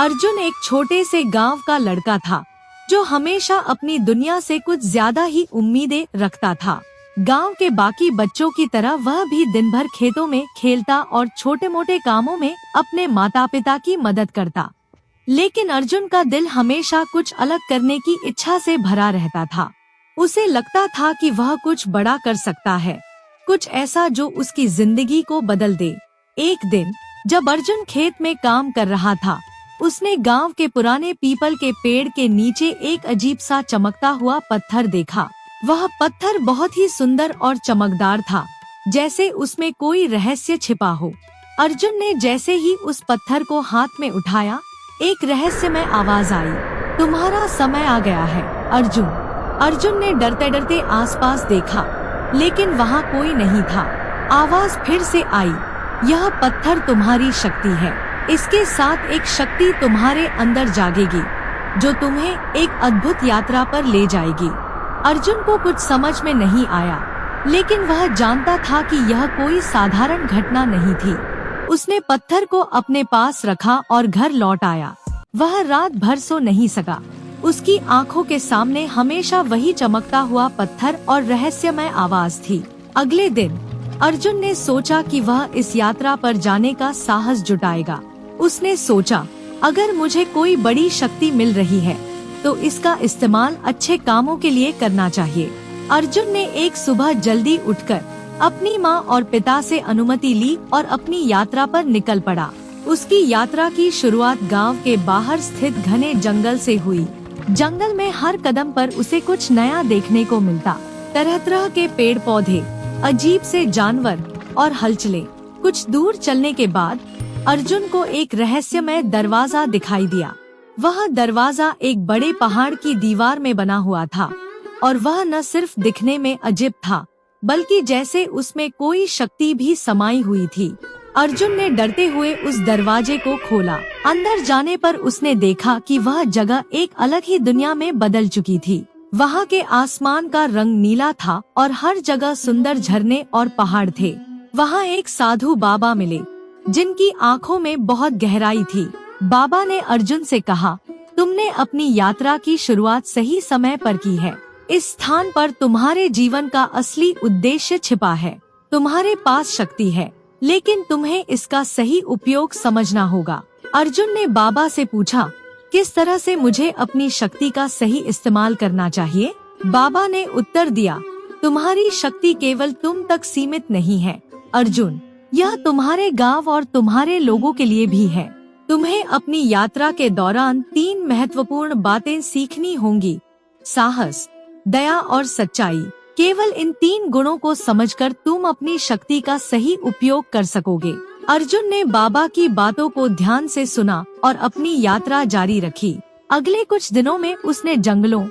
अर्जुन एक छोटे से गांव का लड़का था जो हमेशा अपनी दुनिया से कुछ ज्यादा ही उम्मीदें रखता था। गांव के बाकी बच्चों की तरह वह भी दिन भर खेतों में खेलता और छोटे मोटे कामों में अपने माता पिता की मदद करता। लेकिन अर्जुन का दिल हमेशा कुछ अलग करने की इच्छा से भरा रहता था। उसे लगता था कि वह कुछ बड़ा कर सकता है, कुछ ऐसा जो उसकी जिंदगी को बदल दे। एक दिन जब अर्जुन खेत में काम कर रहा था, उसने गांव के पुराने पीपल के पेड़ के नीचे एक अजीब सा चमकता हुआ पत्थर देखा। वह पत्थर बहुत ही सुंदर और चमकदार था, जैसे उसमें कोई रहस्य छिपा हो। अर्जुन ने जैसे ही उस पत्थर को हाथ में उठाया, एक रहस्यमय आवाज आई, तुम्हारा समय आ गया है अर्जुन। अर्जुन ने डरते डरते आसपास देखा, लेकिन वहाँ कोई नहीं था। आवाज फिर से आई, यह पत्थर तुम्हारी शक्ति है, इसके साथ एक शक्ति तुम्हारे अंदर जागेगी जो तुम्हें एक अद्भुत यात्रा पर ले जाएगी। अर्जुन को कुछ समझ में नहीं आया, लेकिन वह जानता था कि यह कोई साधारण घटना नहीं थी। उसने पत्थर को अपने पास रखा और घर लौट आया। वह रात भर सो नहीं सका। उसकी आंखों के सामने हमेशा वही चमकता हुआ पत्थर और रहस्यमय आवाज थी। अगले दिन अर्जुन ने सोचा कि वह इस यात्रा पर जाने का साहस जुटाएगा। उसने सोचा, अगर मुझे कोई बड़ी शक्ति मिल रही है तो इसका इस्तेमाल अच्छे कामों के लिए करना चाहिए। अर्जुन ने एक सुबह जल्दी उठकर अपनी माँ और पिता से अनुमति ली और अपनी यात्रा पर निकल पड़ा। उसकी यात्रा की शुरुआत गांव के बाहर स्थित घने जंगल से हुई। जंगल में हर कदम पर उसे कुछ नया देखने को मिलता। तरह तरह के पेड़ पौधे, अजीब से जानवर और हलचलें। कुछ दूर चलने के बाद अर्जुन को एक रहस्यमय दरवाजा दिखाई दिया। वह दरवाजा एक बड़े पहाड़ की दीवार में बना हुआ था और वह न सिर्फ दिखने में अजीब था, बल्कि जैसे उसमें कोई शक्ति भी समाई हुई थी। अर्जुन ने डरते हुए उस दरवाजे को खोला। अंदर जाने पर उसने देखा कि वह जगह एक अलग ही दुनिया में बदल चुकी थी। वहाँ के आसमान का रंग नीला था और हर जगह सुंदर झरने और पहाड़ थे। वहाँ एक साधु बाबा मिले, जिनकी आंखों में बहुत गहराई थी। बाबा ने अर्जुन से कहा, तुमने अपनी यात्रा की शुरुआत सही समय पर की है। इस स्थान पर तुम्हारे जीवन का असली उद्देश्य छिपा है। तुम्हारे पास शक्ति है, लेकिन तुम्हें इसका सही उपयोग समझना होगा। अर्जुन ने बाबा से पूछा, किस तरह से मुझे अपनी शक्ति का सही इस्तेमाल करना चाहिए? बाबा ने उत्तर दिया, तुम्हारी शक्ति केवल तुम तक सीमित नहीं है अर्जुन, यह तुम्हारे गांव और तुम्हारे लोगों के लिए भी है। तुम्हें अपनी यात्रा के दौरान 3 महत्वपूर्ण बातें सीखनी होंगी, साहस, दया और सच्चाई। केवल इन 3 गुणों को समझकर तुम अपनी शक्ति का सही उपयोग कर सकोगे। अर्जुन ने बाबा की बातों को ध्यान से सुना और अपनी यात्रा जारी रखी। अगले कुछ दिनों में उसने जंगलों,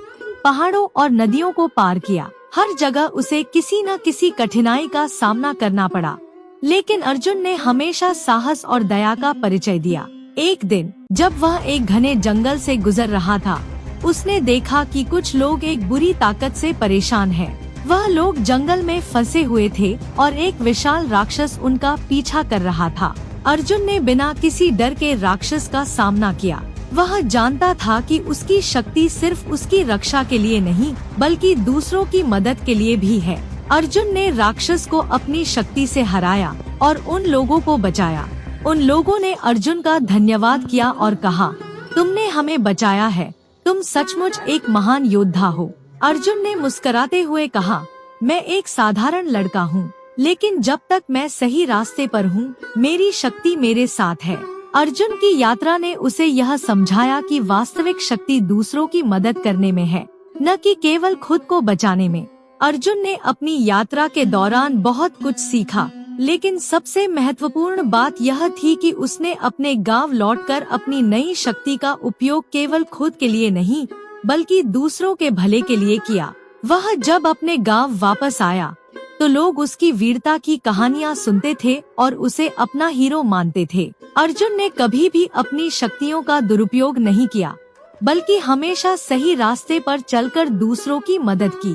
पहाड़ों और नदियों को पार किया। हर जगह उसे किसी न किसी कठिनाई का सामना करना पड़ा, लेकिन अर्जुन ने हमेशा साहस और दया का परिचय दिया। एक दिन जब वह एक घने जंगल से गुजर रहा था, उसने देखा कि कुछ लोग एक बुरी ताकत से परेशान हैं। वह लोग जंगल में फंसे हुए थे और एक विशाल राक्षस उनका पीछा कर रहा था। अर्जुन ने बिना किसी डर के राक्षस का सामना किया। वह जानता था कि उसकी शक्ति सिर्फ उसकी रक्षा के लिए नहीं, बल्कि दूसरों की मदद के लिए भी है। अर्जुन ने राक्षस को अपनी शक्ति से हराया और उन लोगों को बचाया। उन लोगों ने अर्जुन का धन्यवाद किया और कहा, तुमने हमें बचाया है, तुम सचमुच एक महान योद्धा हो। अर्जुन ने मुस्कुराते हुए कहा, मैं एक साधारण लड़का हूँ, लेकिन जब तक मैं सही रास्ते पर हूँ, मेरी शक्ति मेरे साथ है। अर्जुन की यात्रा ने उसे यह समझाया कि वास्तविक शक्ति दूसरों की मदद करने में है, न कि केवल खुद को बचाने में। अर्जुन ने अपनी यात्रा के दौरान बहुत कुछ सीखा, लेकिन सबसे महत्वपूर्ण बात यह थी कि उसने अपने गांव लौटकर अपनी नई शक्ति का उपयोग केवल खुद के लिए नहीं, बल्कि दूसरों के भले के लिए किया। वह जब अपने गांव वापस आया तो लोग उसकी वीरता की कहानियां सुनते थे और उसे अपना हीरो मानते थे। अर्जुन ने कभी भी अपनी शक्तियों का दुरुपयोग नहीं किया, बल्कि हमेशा सही रास्ते पर चलकर दूसरों की मदद की।